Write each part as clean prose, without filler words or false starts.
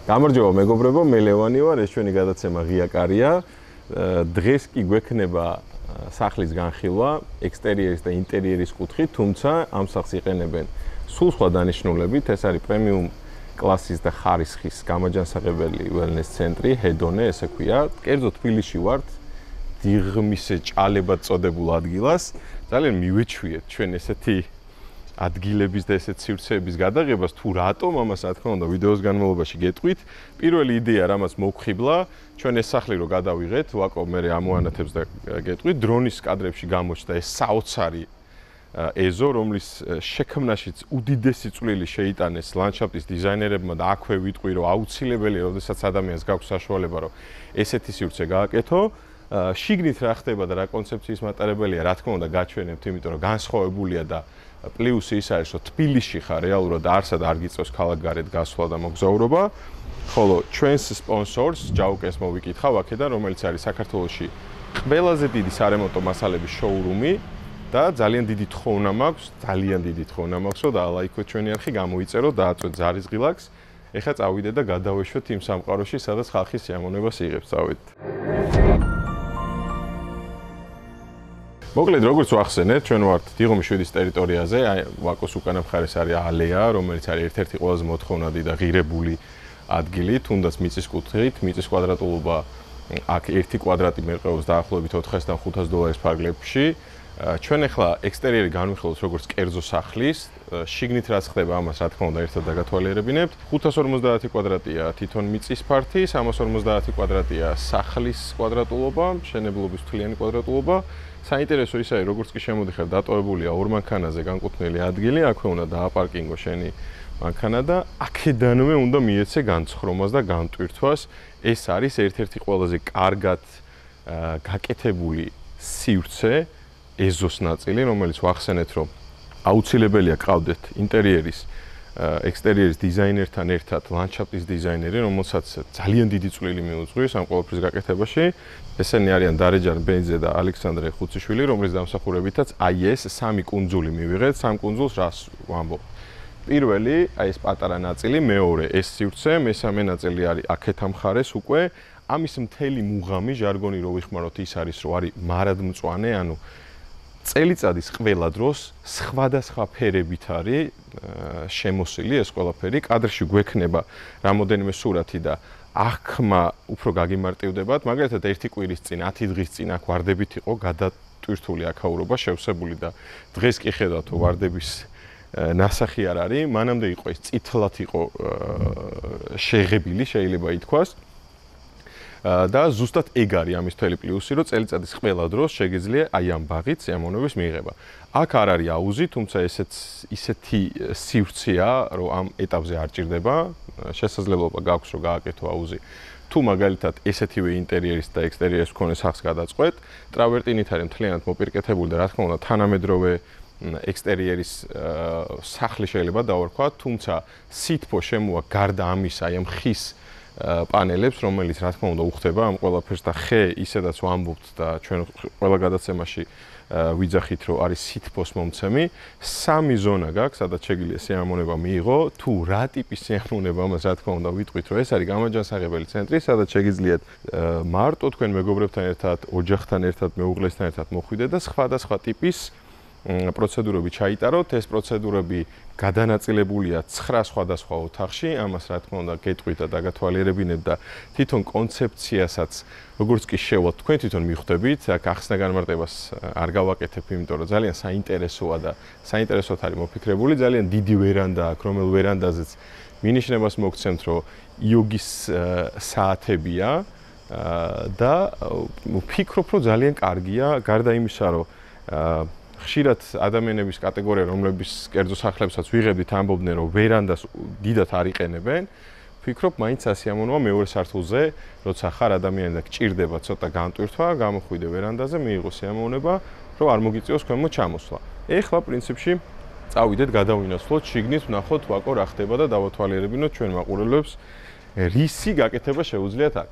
გამარჯობა მეგობრებო, მე ლევანი ვარ, ეს ჩვენი გადაცემა ღია კარია. დღეს კი გვექნება სახლის განხილვა, ექსტერიერის და ინტერიერის კუთხით, თუმცა ამ სახლს იყენებენ სულ სხვა დანიშნულებით. ეს არის პრემიუმ კლასის და ხარისხის გამაჯანსაღებელი ველნეს ცენტრი, ჰედონე, ესე ქვია. კერძო თბილისში ვართ, დიღმის ჭალებად წოდებულ ადგილას. ძალიან მივეჩვიეთ ჩვენ ესეთი ადგილების და ესეთ სივრცეების გადაღებას, თუ რატომ ამას რა თქმა უნდა ვიდეოს განმავლობაში გეტყვით. პირველი იდეა რამაც მოგხიბლა, ჩვენ ეს სახლი რო გადავიღეთ, ვაკო მე ამოანათებს და გეტყვით, დრონის კადრებში გამოჩნდა ეს საოცარი ეზო, რომლის შექმნაშიც უდიდესი წვლილი შეიტანეს ლანდშაფტის დიზაინერებმა და აქვე ვიტყვი, რომ აუცილებელია, როდესაც ადამიანს გაქვს საშუალება, რომ ესეთი სივრცე გააკეთო. შიგნით რა ხდება და რა კონცეფციის მატარებელია, რა თქმა უნდა გაჩვენებთ, იმიტომ რომ განსხვავებულია და პლუსი ის არის, რომ თბილისში ხარ რეალურად არსად არ გიწევს ქალაქგარეთ გასვლა და მოგზაურობა. ხოლო ჩვენს სპონსორს ჯაუკენს მოვიკითხავ აქედან, რომელიც არის საქართველოში ყველაზე დიდი სარემონტო მასალების შოურუმი და ძალიან დიდი თხოვნა მაქვს, რომ დაალაიქოთ ჩვენი არხი, გამოიწეროთ, დააწვეთ ზარისღილაკს. ეხლა წავიდეთ და გადავეშვეთ იმ სამყაროში, სადაც ხალხი სიამოვნებას იღებს. წავიდეთ. მოკლედ, როგორც ვახსენეთ, ჩვენ ვართ დიღომის 7-ის ტერიტორიაზე, ვაკოს უკანა მხარეს არის ალეა, რომელიც არის ერთ-ერთი ყველაზე მოთხოვნადი და ღირებული ადგილი, თუნდაც მიწის კუთხით, მიწის კვადრატულობა აქ 1 კვადრატი მერყეობს დაახლოებით $400-500 ფარგლებში. ჩვენ ახლა ექსტერიერი განვიხილოთ როგორც კერძო სახლის, შიგნით რაც ხდება ამას რა თქმა უნდა ერთად დაგათვალიერებინებთ. 550 კვადრატია თვითონ მიწის ფართი, 350 კვადრატია სახლის კვადრატულობა, მშენებლობის მთლიანი კვადრატულობა. საინტერესო ის არის, როგორც კი შემოდიხარ, დატოვებულია 2 მანქანაზე განკუთვნილი ადგილი, აქვე უნდა დააპარკინგო შენი მანქანა და აქედანვე უნდა მიეცე განცხრომას და განტვირთვას. ეს არის ერთ-ერთი ყველაზე კარგად გაკეთებული სივრცე, ეზოს ნაწილი, რომელიც ვახსენეთ, რომ აუცილებელია ყავდეთ ინტერიერის, ექსტერიერის დიზაინერთან ერთად ლანდშაფტის დიზაინერი, რომელსაც ძალიან დიდი წვლილი მიუძღვის ამ ყველაფრის გაკეთებაში. ესენი არიან დარეჯან ბენძე და ალექსანდრე ხუციშვილი, რომლის დამსახურებითაც აი ეს 3 კუნძული მივიღეთ. 3 კუნძულს რას ვამბობ? პირველი, აი ეს პატარა ნაწილი, მეორე ეს სივრცე, მესამე ნაწილი არის აქეთ ამ მხარეს უკვე. ამის მთელი მუღამი, ჟარგონი რო ვიხმაროთ, ის არის, რომ არის მარადმწვანე, ანუ წელიწადის ყველა დროს სხვადასხვა ფერებით არის შემოსილი ეს ყველაფერი. კადრში გვექნება რამოდენიმე სურათი და აღქმა უფრო გაგიმარტივდებათ. მაგალითად, 1 კვირის წინ, 10 დღის წინ აქ ვარდებით იყო გადატვირთული აქაურობა, შევსებული და დღეს კი ხედავთ, რომ ვარდების ნასახი არ არის. მანამდე იყო ეს წითლად იყო შეღებილი, შეიძლება ითქვას. და ზუსტად ეგ არის ამის მთელი პლუსი, რომ წელიწადის ყველა დროს შეგიძლია აი ამ ბაღით სიამოვნების მიღება. აქ არ არის აუზი, თუმცა ისეთი სივრცეა, რომ ამ ეტაპზე არ ჭირდება შესაძლებლობა გაქვს, რომ გააკეთო აუზი. თუ მაგალითად ესეთივე ინტერიერის და ექსტერიერის მქონე სახლს გადაწყვეტ, ტრავერტინით არის მთლიანად მოპირკეთებული და რა თქმა უნდა თანამედროვე ექსტერიერის სახლი შეიძლება დავარქვათ, თუმცა სითბო შემოვა გარდა ამისა, აი ამ ხის პანელებს, რომელიც რა თქმა უნდა უხდება ამ ყველაფერს და ხე ისედაც ვამბობთ და ჩვენ ყველა გადაცემაში ვიძახით, რომ არის სითბოს მომცემი. 3 ზონა გაქვს, სადაც შეგიძლია სიამოვნება მიიღო. თუ რა ტიპის სიამოვნება, ამას რა თქმა უნდა ვიტყვით, რომ ეს არის გამაჯანსაღებელი ცენტრი, სადაც შეგიძლიათ მარტო თქვენ მეგობრებთან ერთად, ოჯახთან ერთად, მეუღლესთან ერთად მოხვიდეთ და სხვადასხვა ტიპის პროცედურები ჩაიტაროთ. ეს პროცედურები გადანაწილებულია 9 სხვადასხვა ოთახში, ამას რა თქმა უნდა გეტყვით და დაგათვალიერებინებთ და თვითონ კონცეფციასაც როგორც კი შევოთ თქვენ თვითონ მიხვდებით, აქ ახსნა განმარტებას არ გავაკეთებ, იმიტომ რომ ძალიან საინტერესოა და საინტერესოდ არის მოფიქრებული, ძალიან დიდი ვერანდა აქვს, რომელ ვერანდაზეც მინიშნებას მოგცემთ, რომ იოგის საათებია და ვფიქრობ, რომ ძალიან კარგია, გარდა იმისა, რომ ხშირად ადამიანების კატეგორია, რომლების კერძო სახლებსაც ვიღებდით, ამბობდნენ, რომ ვერანდას დიდად არ იყენებენ. ვფიქრობ, მაინც ასიამოვნოა მეორე სართულზე, როცა ხარ ადამიანი და გჭირდება ცოტა განტვირთვა, გამოხვიდე ვერანდაზე, მიიღო სიამოვნება, რომ არ მოგიწევს ქვემოთ ჩამოსვლა. ეხლა პრინციპში წავიდეთ, გადავინაცვლოთ, შიგნით ვნახოთ, ვაკო რა ხდება და დავათვალიერებინოთ ჩვენ მაყურებლებს, რისი გაკეთება შეუძლიათ აქ.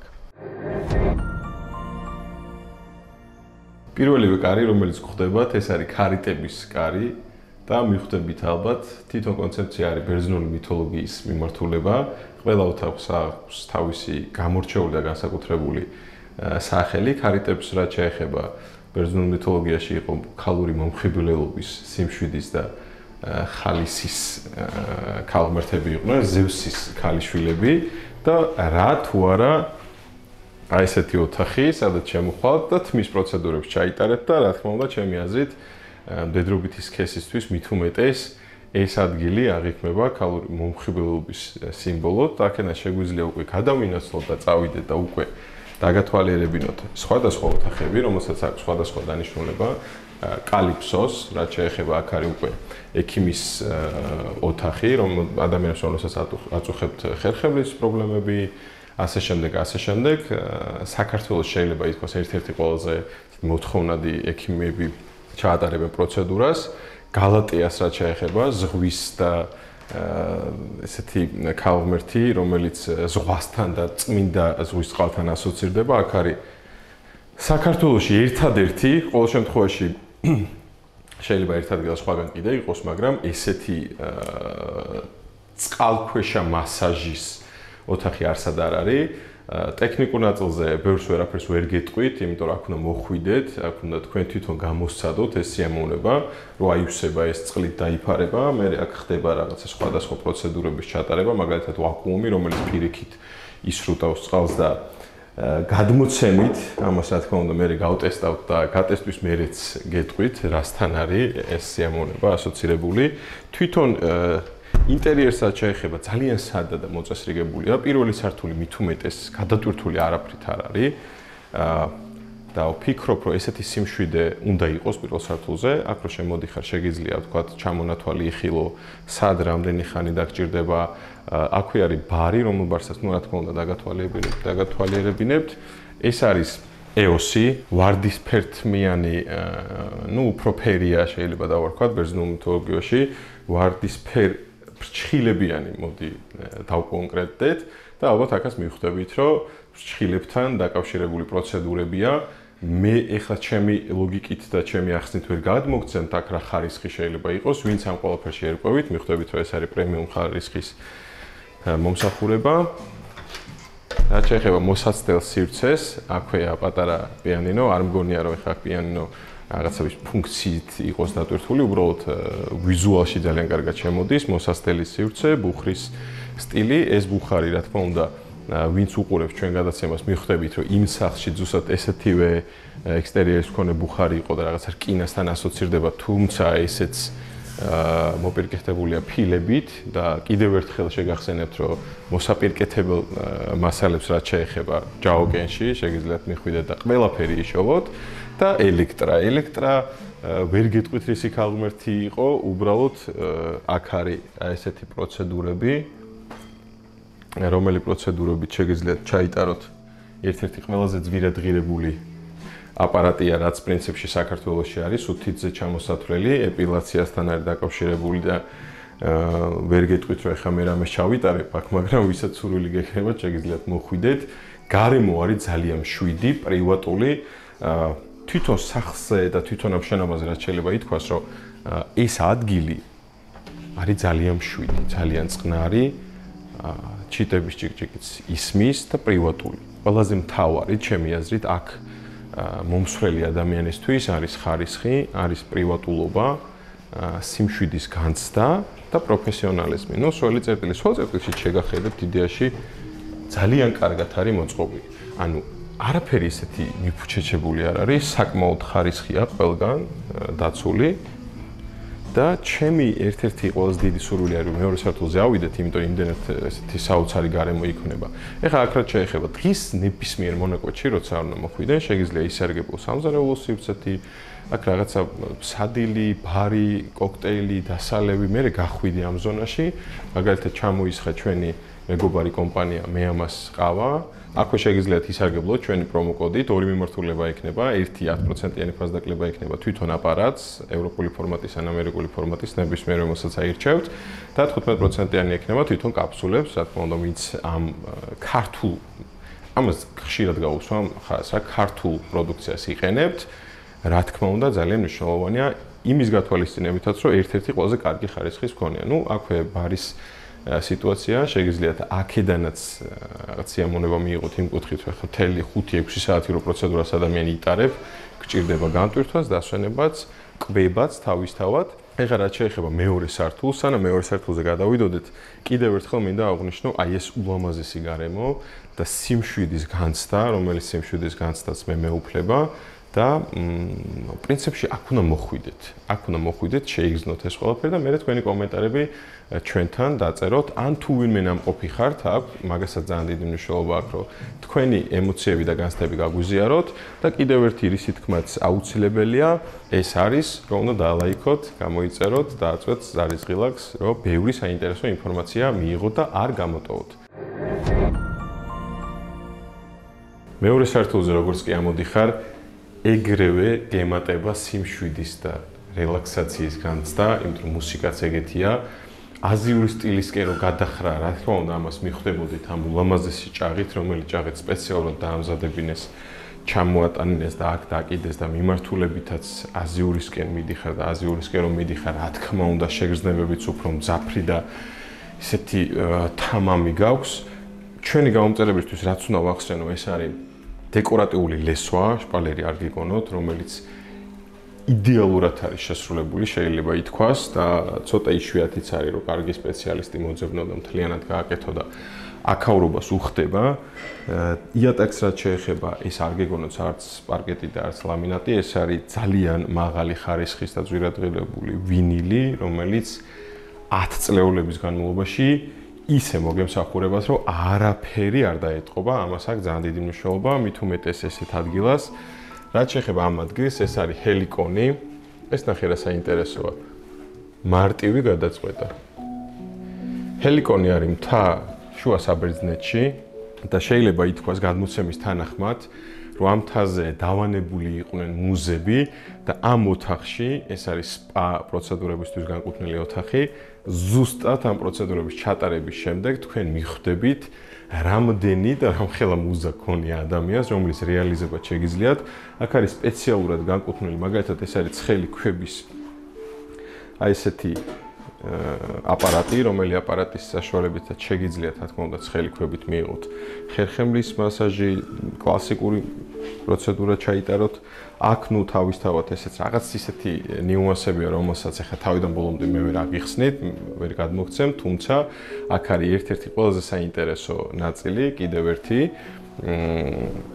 პირველივე კარი, რომელიც გვხვდებათ, ეს არის ქარიტების კარი და მიხვდებით ალბათ, თვითონ კონცეფცია არის ბერძნული მითოლოგიის მიმართულება. ყველა ოთახს აქვს თავისი გამორჩეული და განსაკუთრებული სახელი. ქარიტებს რაც შეეხება ბერძნულ მითოლოგიაში იყო ქალური მომხიბვლელობის, სიმშვიდის და ხალისის ქალღმერთები იყვნენ, ზევსის ქალიშვილები და რა თუ არა აი ესეთი ოთახი, სადაც შემოხვალთ და თმის პროცედურებს ჩაიტარეთ და რა თქმა უნდა, ჩემი აზრით, მდედრობითი სქესისთვის მით უმეტეს ეს ადგილი აღიქმება ქალური მომხიბვლელობის სიმბოლოდ. აქედან შეგვიძლია უკვე გადავინაცვლოთ და წავიდეთ და უკვე დაგათვალიერებინოთ სხვადასხვა ოთახები, რომელსაც აქვს სხვადასხვა დანიშნულება. კალიფსოს, რაც შეეხება აქ არის უკვე ექიმის ოთახი, რომ ადამიანებს რომელსაც აწუხებთ ხერხემლის პრობლემები, ასე შემდეგ, საქართველოს შეიძლება ითქვას ერთ-ერთი ყველაზე მოთხოვნადი ექიმები ჩაატარებენ პროცედურას. გალატეას რაც შეეხება ზღვის და ესეთი ქალღმერთი, რომელიც ზღვასთან და წმინდა ზღვის წყალთან ასოცირდება, აქ არის საქართველოში ერთადერთი, ყოველ შემთხვევაში შეიძლება ერთ ადგილას სხვაგან კიდე იყოს, მაგრამ ესეთი წყალქვეშა მასაჟის ოთახი არსად არ არის. ტექნიკურ ნაწილზე ბევრს ვერაფერს ვერ გეტყვით, იმიტომ რომ აქ უნდა მოხვიდეთ, აქ უნდა თქვენ თვითონ გამოსცადოთ ეს სიამოვნება, რომ აივსება ეს წყლით დაიფარება, მერე აქ ხდება რაღაცა სხვადასხვა პროცედურების ჩატარება, მაგალითად ვაკუუმი, რომელიც პირიქით ისრუტავს წყალს და გადმოცემით, ამას რა თქმა უნდა მე გავტესტავთ და გატესტვის მერეც გეტყვით, რასთან არის ეს სიამოვნება ასოცირებული. თვითონ ინტერიერსაც შეეხება ძალიან სადა და მოწესრიგებულია. პირველი სართული მით უმეტეს გადატვირთული არაფრით არ არის. და ვფიქრობ, რომ ესეთი სიმშვიდე უნდა იყოს პირველ სართულზე. აქ რო შემოდიხარ, შეგიძლია ვთქვათ, ჩამონათვალი იხილო, სად რამდენი ხანი დაგჭირდება. აქვე არის ბარი, რომელსაც ნუ რა თქმა უნდა დაგათვალიერებინებთ. ეს არის ეოსი, ვარდისფერთმიანი, ნუ უფრო ფერია შეიძლება დავარქვათ ბერძნულ მითოლოგიაში, ვარდისფერ ფრჩხილებიანი, მოდი დავკონკრეტდეთ და ალბათ აქაც მივხვდებით, რომ ფრჩხილებთან დაკავშირებული პროცედურებია. მე ეხლა ჩემი ლოგიკით და ჩემი ახსნით ვერ გადმოგცემთ აქ რა ხარისხი შეიძლება იყოს, ვინც ამ ყველაფერში ერკვევით, მივხვდებით, რომ ეს არის პრემიუმ ხარისხის მომსახურება. რაც შეეხება მოსაცდელ სივრცეს, აქვეა პატარა პიანინო, არ მგონია რომ ეხლა პიანინო რაღაცების ფუნქციით იყოს დატვირთული, უბრალოდ ვიზუალში ძალიან კარგად შემოდის, მოსაცდელი სივრცე, ბუხრის სტილი, ეს ბუხარი რა თქმა უნდა ვინც უყურებს ჩვენ გადაცემას, მიხვდებით, რომ იმ სახლში ზუსტად ესეთივე ექსტერიერის მქონე ბუხარი იყო და რაღაცა რკინასთან ასოცირდება, თუმცა ესეც მოპირკეთებულია ფილებით და კიდევ ერთხელ შეგახსენებთ, რომ მოსაპირკეთებელ მასალებს რაც შეეხება ჯაოკენში, შეგიძლიათ მიხვიდეთ და ყველაფერი იშოვოთ და ელექტრა ვერ გეტყვით რისი ქალღმერთი იყო, უბრალოდ აქ არის ესეთი პროცედურები, რომელი პროცედურებით შეგიძლიათ ჩაიტაროთ ერთ-ერთი ყველაზე ძვირადღირებული აპარატია, რაც პრინციპში საქართველოში არის, უთითზე ჩამოსათვლელი, ეპილაციასთან არის დაკავშირებული და ვერ გეტყვით, რომ ეხლა მე რამეს ჩავიტარებ აქ, მაგრამ ვისაც სურვილი გექნებათ, შეგიძლიათ მოხვიდეთ. გარემო არის ძალიან მშვიდი, პრივატული. თვითონ სახლზე და თვითონ ამ შენობაზე რაც შეიძლება ითქვას, რომ ეს ადგილი არის ძალიან მშვიდი, ძალიან წყნარი, ჩიტების ჭიკჭიკიც ისმის და პრივატული. ყველაზე მთავარი, ჩემი აზრით, აქ მომსვლელი ადამიანისთვის არის ხარისხი, არის პრივატულობა, სიმშვიდის განცდა და პროფესიონალიზმი. ნუ სველი წერტილი, სველ წერტილში შეგახედებთ იდეაში ძალიან კარგად არის მოწყობილი. ანუ არაფერი ესეთი მიფუჩეჩებული არ არის, საკმაოდ ხარისხია ყველგან დაცული. და ჩემი ერთ-ერთი ყველაზე დიდი სურვილი არის, რომ მეორე სართულზე ავიდეთ, იმიტომ რომ იმდენად ესეთი საოცარი გარემო იქნება. ეხლა აქ რაც შეეხება დღის ნებისმიერ მონაკვეთში, როცა არ უნდა მოხვიდენ, შეგიძლია ისარგებლო სამზარეულო სივრცეთი, აქ რაღაცა სადილი, ბარი, კოქტეილი, დასალევი, მე გახვიდე ამ ზონაში, მაგალითად ჩამოისხა ჩვენი მეგობარი კომპანია, მე ამას ყავა. აქვე შეგიძლიათ ისარგებლოთ ჩვენი პრომოკოდით, ორი მიმართულება იქნება, ერთი 10%-იანი ფასდაკლება იქნება თვითონ აპარატს, ევროპული ფორმატის ან ამერიკული ფორმატის ნებისმიერ რომელსაც აირჩევთ და 15%-იანი იქნება თვითონ კაფსულებს, რა თქმა უნდა, ვინც ამ ქართულ ამას ხშირად გავუსვამ ხას რა ქართულ პროდუქციას იყენებთ, რა თქმა უნდა, ძალიან მნიშვნელოვანია იმის გათვალისწინებითაც, რომ ერთ-ერთი ყველაზე კარგი ხარისხის მქონეა. ნუ აქვე ბარის სიტუაცია, შეგიძლიათ აქედანაც რაღაც სიამოვნება მიიღოთ იმ კუთხით, რომ ხა თელი 5-6 საათი რო პროცედურას ადამიანი იტარებ, გჭირდება განტვირთვას, დასვენებაც, კვებაც თავისთავად. ეხლა რაც შეეხება მეორე სართულს, სანამ მეორე სართულზე გადავიდოდეთ, კიდევ ერთხელ მინდა აღვნიშნო, აი ეს ულამაზესი გარემო და სიმშვიდის განცდა, რომელიც სიმშვიდის განცდას მე მეუფლება და პრინციპში აქ უნდა მოხვიდეთ. აქ უნდა მოხვიდეთ, შეიგრძნოთ ეს ყველაფერი და მე თქვენი კომენტარები ჩვენთან დაწეროთ, ან თუ ვინმე ნამყოფი ხართ, აქ მაგასაც ძალიან დიდი მნიშვნელობა აქვს, რომ თქვენი ემოციები და განცდები გაგვიზიაროთ და კიდევ ერთი რისი თქმაც აუცილებელია, ეს არის, რომ უნდა დაალაიქოთ, გამოიწეროთ, დააწვეთ ზარისღილაკს, რომ ბევრი საინტერესო ინფორმაცია მიიღოთ და არ გამოტოვოთ. მეორე სართულზე როგორც კი ამოდიხარ, ეგრევე გემატება სიმშვიდის და რელაქსაციის განცდა, იმიტომ რომ მუსიკაც ეგეთია. აზიური სტილისკენ რო გადახრა, რა თქმა უნდა, ამას მიხვდებოდით ამ ულამაზესი ჭაღით, რომელიც ჭაღით სპეციალურად დაამზადებინეს, ჩამოატანინეს და აქ დაკიდეს და მიმართულებითაც აზიურისკენ მიდიხარ და აზიურისკენ რომ მიდიხარ, რა თქმა უნდა, შეგრძნებებიც უფრო მძაფრი და ისეთი თამამი გაქვს. ჩვენი გამომწერებისთვის რაც უნდა ვახსენო, ეს არის დეკორატიული ლესვა, შპალერი არ გიგონოთ, რომელიც იდეალურად არის შესრულებული, შეიძლება ითქვას და ცოტა იშვიათიც არის, რომ კარგი სპეციალისტი მოძებნო და მთლიანად გააკეთო და აქაურობას უხდება. იატაკს რაც შეეხება, ეს არ გეგონოთ არც პარკეტი და არც ლამინატი, ეს არის ძალიან მაღალი ხარისხის და ძვირადღირებული ვინილი, რომელიც 10 წლეულების განმავლობაში ისე მოგემსახურებას, რომ არაფერი არ დაეტყობა, ამას აქვს ძალიან დიდი მნიშვნელობა, მით უმეტეს ესეთ ადგილას. რაც შეეხება ამ ადგილს, ეს არის ჰელიკონი. ეს ნახე რა საინტერესოა. მარტივი გადაწყვეტა. ჰელიკონი არის მთა შუა საბერძნეთში და შეიძლება ითქვას გადმოცემის თანახმად, რომ ამ მთაზე დავანებული იყვნენ მუზები და ამ ოთახში, ეს არის სპა პროცედურებისთვის განკუთვნილი ოთახი, ზუსტად ამ პროცედურების ჩატარების შემდეგ თქვენ მიხვდებით რამდენი და რამხელა მუზა ქონია ადამიანს, რომლის რეალიზება შეგიძლიათ. აქ არის სპეციალურად განკუთვნილი, მაგალითად ეს არის ცხელი ქვების აი ესეთი აპარატი, რომელი აპარატის საშუალებითაც შეგიძლიათ, რა თქმა უნდა, ცხელი ქვებით მიიღოთ ხერხემლის მასაჟი, კლასიკური პროცედურა ჩაიტაროთ. აქ ნუ თავისთავად ესეც რაღაც ისეთი ნიუანსებია, რომელსაც ახლა თავიდან ბოლომდე მე ვერ აღიხსნით, ვერ გადმოგცემ, თუმცა აქ არის ერთ-ერთი ყველაზე საინტერესო ნაწილი, კიდევ ერთი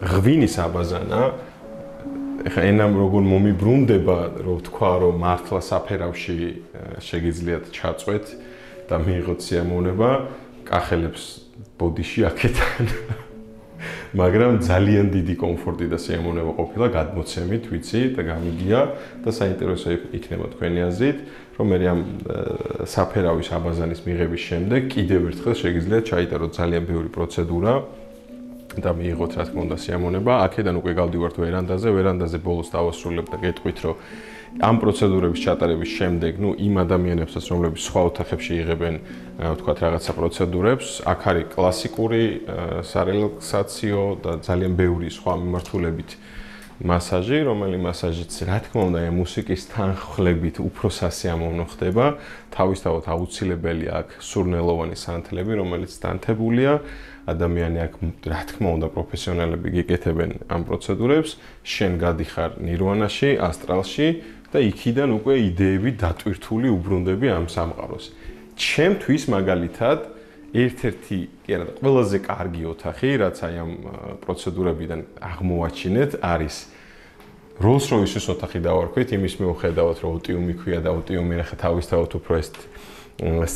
ღვინის აბაზანა. ეხლა ენამ როგორ მომიბრუნდება, რომ თქვა, რომ მართლა საფერავში შეგიძლიათ ჩაწვეთ და მიიღოთ სიამოვნება, კახელებს ბოდიში აქეთან. მაგრამ ძალიან დიდი კომფორტი და სიამოვნება ყოფილა გადმოცემით, ვიცი და გამიგია და საინტერესო იქნება თქვენი აზრით, რომ მე ამ საფერავის აბაზანის მიღების შემდეგ კიდევ ერთხელ შეგიძლიათ ჩაიტაროთ ძალიან ბევრი პროცედურა და მიიღოთ, რა თქმა უნდა, სიამოვნება. აქედან უკვე გავდივართ ვერანდაზე ბოლოს დავასრულებ და გეტყვით, რომ ამ პროცედურების ჩატარების შემდეგ, ნუ იმ ადამიანებსაც, რომლებიც სხვა ოთახებში იღებენ, ვთქვათ, რაღაცა პროცედურებს, აქ არის კლასიკური სარელაქსაციო და ძალიან ბევრი სხვა მიმართულებით მასაჟი, რომელი მასაჟიც, რა თქმა უნდა, მუსიკის თანხლებით უფრო სასიამოვნო ხდება. თავისთავად აუცილებელია აქ სურნელოვანი სანთლები, რომელიც დანთებულია. ადამიანი აქ, რა თქმა უნდა, პროფესიონალები გიკეთებენ ამ პროცედურებს, შენ გადიხარ ნირვანაში, ასტრალში და იქიდან უკვე იდეები დატვირთული უბრუნდები ამ სამყაროს. ჩემთვის მაგალითად ერთ-ერთი, კი არა, ყველაზე კარგი ოთახი, რაც აი ამ პროცედურებიდან აღმოვაჩინეთ, არის როლს-როისის ოთახი დავარქვით, იმის მიუხედავად, რომ ოტიუმი ქვია და ოტიუმი ახლა თავისთავად უფრო ეს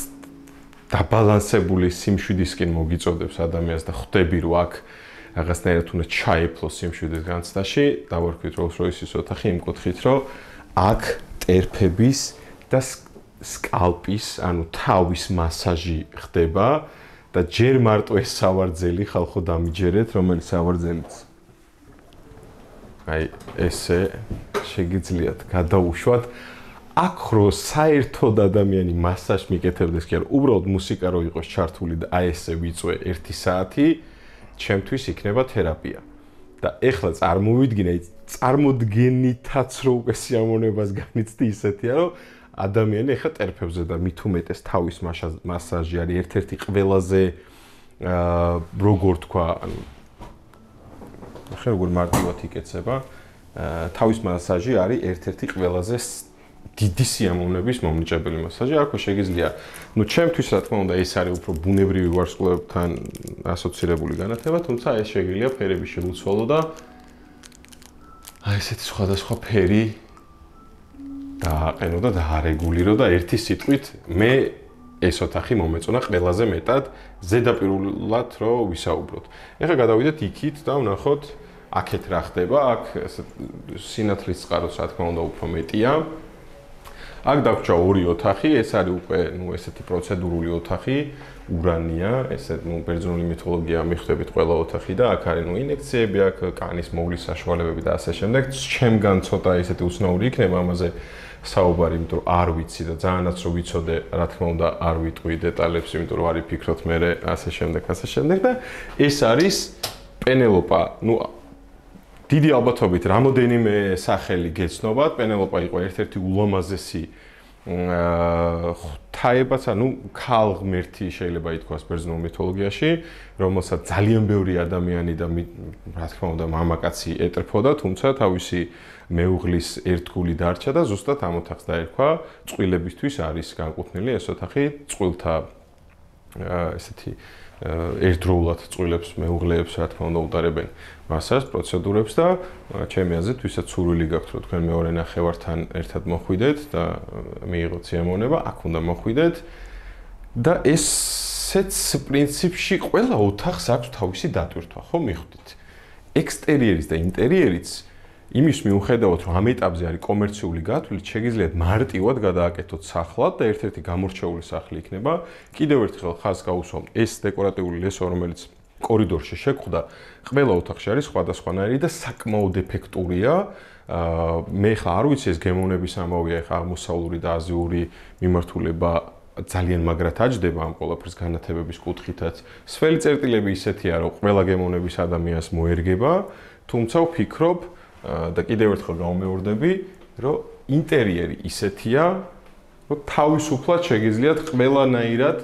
დაბალანსებული სიმშვიდისკენ მოგიწოდებს ადამიანს და ხვდები, რომ აქ რაღაცნაირად უნდა ჩაეფლოს სიმშვიდის განცდაში, დავარქვით როლს-როისის ოთახი იმ კუთხით, რომ აქ ტერფების და სკალპის, ანუ თავის მასაჟი ხდება და ჯერ მარტო ეს სავარძელი ხალხო დამიჯერეთ, რომელიც სავარძელიც აი ესე შეგიძლიათ გადაუშვათ. აქ რო საერთოდ ადამიანი მასაჟს მიკეთებდეს კი არა, უბრალოდ მუსიკა რო იყოს ჩართული და აი ესე ვიწვე 1 საათი, ჩემთვის იქნება თერაპია. და ეხლა წარმოვიდგინე წარმოდგენითაც რო უკვე სიამოვნებას განიცდი ისეთია, რომ ადამიანი ეხა ტერფებზე და მით უმეტეს თავის მასაჟი არის ერთ-ერთი ყველაზე როგორ თქვა, ახლა როგორ მარტივად იკეცება, თავის მასაჟი არის ერთ-ერთი ყველაზე დიდი სიამოვნების მომნიჭებელი მასაჟი. აქვე შეგიძლია, ჩემთვის რა თქმა უნდა ეს არის უფრო ბუნებრივი ვარსკვლავებთან ასოცირებული განათება, თუმცა ეს შეგიძლია ფერები შეუცვალო და აი ესეთი სხვადასხვა ფერი დააყენო და დაარეგულირო და ერთი სიტყვით მე ეს ოთახი მომეწონა ყველაზე მეტად ზედაპირულად რო ვისაუბროთ. ეხლა გადავიდეთ იქით და ვნახოთ აქეთ რა ხდება, აქ სინათლის წყაროც რა თქმა უნდა უფრო მეტია. აქ დაგვრჩა ორი ოთახი, ეს არის უკვე ესეთი პროცედურული ოთახი, ურანია, ესე ბერძნული მითოლოგია მიხვდებით ყველა ოთახი და აქ არის ინექციები, აქ კანის მოვლის საშუალებები და ასე შემდეგ. ჩემგან ცოტა ესეთი უცნაური იქნება ამაზე საუბარი, იმიტომ რომ არ ვიცი და ძალიანაც რო ვიცოდე, რა თქმა უნდა, არ ვიტყვი დეტალებს, იმიტომ რომ არ ვიფიქროთ მე ასე შემდეგ და ეს არის პენელოპა, დიდი ალბათობით რამოდენიმე სახელი გეცნობათ. პენელოპა იყო ერთ-ერთი ულამაზესი ღვთაებაც, ქალღმერთი შეიძლება ითქვას ბერძნულ მითოლოგიაში, რომელსაც ძალიან ბევრი ადამიანი და რა თქმა უნდა მამაკაცი ეტრფოდა, თუმცა თავისი მეუღლის ერთგული დარჩა და ზუსტად ამ ოთახს დაერქვა წყვილებისთვის არის განკუთვნილი ეს ოთახი, წყვილთა ესეთი ერთდროულად წყვილებს, მეუღლეებს რა თქმა უნდა უტარებენ მასას, პროცედურებს და ჩემი აზრით, ვისაც სურვილი გაქვთ, რომ თქვენ მეორე ნახევართან ერთად მოხვიდეთ და მიიღოთ სიამოვნება, აქ უნდა მოხვიდეთ და ესეც პრინციპში ყველა ოთახს აქვს თავისი დატვირთვა, ხო მიხვდით. ექსტერიერიც და ინტერიერიც იმის მიუხედავად, რომ ამ ეტაპზე არის კომერციული გათვლით, შეგიძლიათ მარტივად გადააკეთოთ სახლად და ერთ-ერთი გამორჩეული სახლი იქნება. კიდევ ერთხელ ხაზს გაუსვამ, ეს დეკორატიული ლესო, რომელიც კორიდორში შეგხვდა, ყველა ოთახში არის სხვადასხვანაირი და საკმაოდ ეფექტურია. მე ხა არ ვიცი ეს გემოვნების ამბავია, ხა აღმოსავლური და აზიური მიმართულება ძალიან მაგრად აჯდება ამ ყველაფრის განათებების კუთხითაც. სველი წერტილები ისეთია, რომ ყველა გემოვნების ადამიანს მოერგება, თუმცა ვფიქრობ და კიდევ ერთხელ გავმეორდები, რომ ინტერიერი ისეთია, რომ თავისუფლად შეგიძლიათ ყველანაირად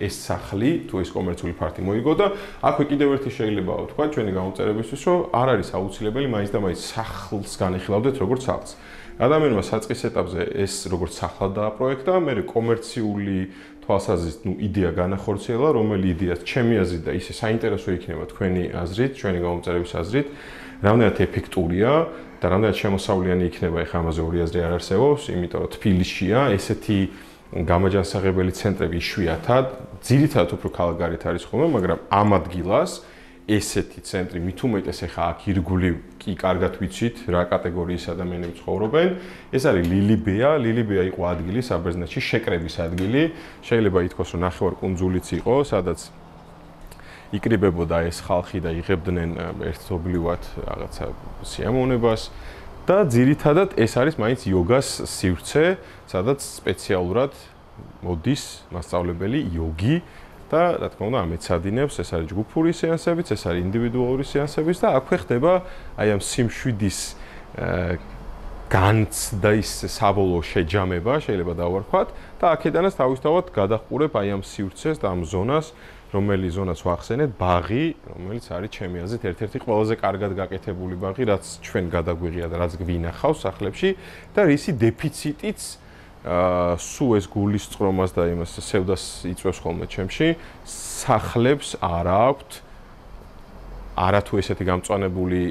ეს სახლი თუ ეს კომერციული ფართი მოიგო და აქვე კიდევ ერთი შეიძლება ვთქვა ჩვენი გამოწერებისთვის, რომ არ არის აუცილებელი მაინც და მაინც სახლს განეხილავდეთ როგორც სახლს. ადამიანმა საწყის ეტაპზე ეს როგორც სახლად დააპროექტა, მე კომერციული თვალსაზრისით იდეა განახორციელა, რომელი იდეაც ჩემი აზრით და ისე საინტერესო იქნება თქვენი აზრით, ჩვენი გამოწერების აზრით, რამდენად ეფექტურია და რამდენად შემოსავლიანი იქნება, ეხლა ამაზე ორი აზრი არ არსებობს, იმიტომ რომ თბილისშია ესეთი გამაჯანსაღებელი ცენტრები იშვიათად, ძირითადად უფრო ქალაქგარეთ არის ხოლმე, მაგრამ ამ ადგილას ესეთი ცენტრი მით უმეტეს ეხლა აქ ირგვლივ კი კარგად ვიცით რა კატეგორიის ადამიანები ცხოვრობენ. ეს არის ლილიბეა იყო ადგილი საბერძნეთში შეკრების ადგილი, შეიძლება ითქვას რომ ნახევარკუნძულიც იყო, სადაც იკრიბებოდა ეს ხალხი და იღებდნენ ერთობლივად რაღაცა სიამოვნებას და ძირითადად ეს არის მაინც იოგას სივრცე, სადაც სპეციალურად მოდის მასწავლებელი იოგი და რა თქმა უნდა ამეცადინებს, ეს არის ჯგუფური სეანსებიც, ეს არის ინდივიდუალური სეანსებიც და აქვე ხდება აი ამ სიმშვიდის განცდის საბოლოო შეჯამება, შეიძლება დავარქვათ და აქედანაც თავისთავად გადაჰყურებ აი ამ სივრცეს და ამ ზონას, რომელი ზონას ვახსენეთ, ბაღი, რომელიც არის ჩემი აზრით ერთ-ერთი ყველაზე კარგად გაკეთებული ბაღი, რაც ჩვენ გადაგვიღია და რაც გვინახავს სახლებში და რისი დეფიციტიც სულ ეს გულის წყრომას და იმას სევდას იწვევს ხოლმე ჩემში, სახლებს არ აქვთ არათუ ესეთი გამწვანებული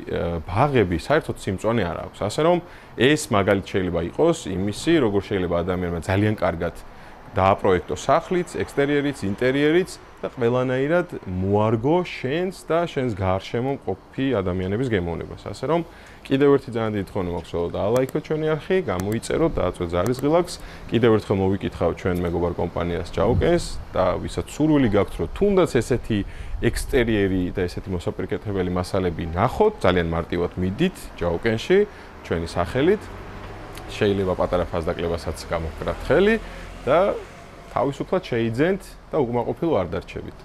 ბაღები, საერთოდ სიმწვანე არ აქვს. ასე რომ ეს მაგალითად შეიძლება იყოს იმისი, როგორ შეიძლება ადამიანმა ძალიან კარგად დააპროექტო სახლიც, ექსტერიერიც, ინტერიერიც და ყველანაირად მოარგო შენს და შენს გარშემო მყოფი ადამიანების გემოვნებას. ასე რომ კიდევ ერთი ძალიან დიდი თხოვნი მაქვს, რომ დაალაიქოთ ჩვენი არხი, გამოიწეროთ, დააწვეთ ზარის ღილაკს. კიდევ ერთხელ მოვიკითხავ ჩვენ მეგობარ კომპანიას ჯაუკენს და ვისაც სურვილი გაქვთ, რომ თუნდაც ესეთი ექსტერიერი და ესეთი მოსაპირკეთებელი მასალები ნახოთ, ძალიან მარტივად მიდით ჯაუკენში ჩვენი სახელით. შეიძლება პატარა ფასდაკლებასაც გამოგკრათ ხელი და თავისუფლად შეიძენთ და უკმაყოფილო არ დარჩებით.